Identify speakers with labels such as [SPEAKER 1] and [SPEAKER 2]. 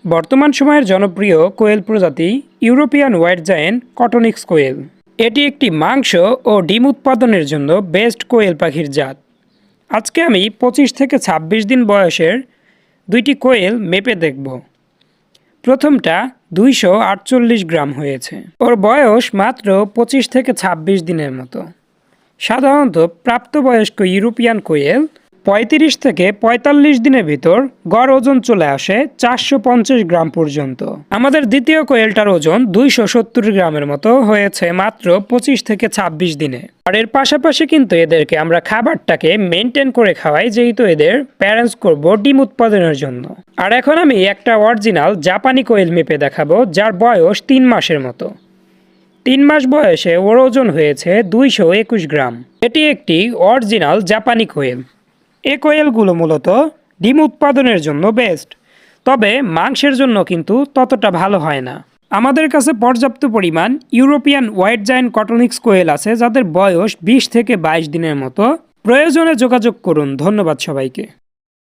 [SPEAKER 1] বর্তমান সময়ের জনপ্রিয় কোয়েল প্রজাতি ইউরোপিয়ান হোয়াইট জায়েন্ট কটনিক্স কোয়েল। এটি একটি মাংস ও ডিম উৎপাদনের জন্য বেস্ট কোয়েল পাখির জাত। আজকে আমি 25 থেকে 26 দিন বয়সের দুইটি কোয়েল মেপে দেখব। প্রথমটা 248 গ্রাম হয়েছে। ওর বয়স মাত্র 25 থেকে 26 দিনের মতো। সাধারণত প্রাপ্তবয়স্ক ইউরোপিয়ান কোয়েল 35 থেকে 45 দিনের ভিতর গড় ওজন চলে আসে 450 গ্রাম পর্যন্ত। আমাদের দ্বিতীয় কোয়েলটার ওজন 270 গ্রামের মতো হয়েছে মাত্র 25 থেকে 26 দিনে। আর এর পাশাপাশি কিন্তু এদেরকে আমরা খাবারটাকে মেনটেন করে খাওয়াই, যেহেতু এদের প্যারেন্টস করব ডিম উৎপাদনের জন্য। আর এখন আমি একটা অরিজিনাল জাপানি কোয়েল মেপে দেখাবো, যার বয়স 3 মাসের মতো। 3 মাস বয়সে ওর ওজন হয়েছে 221 গ্রাম। এটি একটি অরিজিনাল জাপানি কোয়েল। এই কোয়েলগুলো মূলত ডিম উৎপাদনের জন্য বেস্ট, তবে মাংসের জন্য কিন্তু ততটা ভালো হয় না। আমাদের কাছে পর্যাপ্ত পরিমাণ ইউরোপিয়ান হোয়াইট জায়েন্ট কটনিক্স কোয়েল আছে, যাদের বয়স 20 থেকে 22 দিনের মতো। প্রয়োজনে যোগাযোগ করুন। ধন্যবাদ সবাইকে।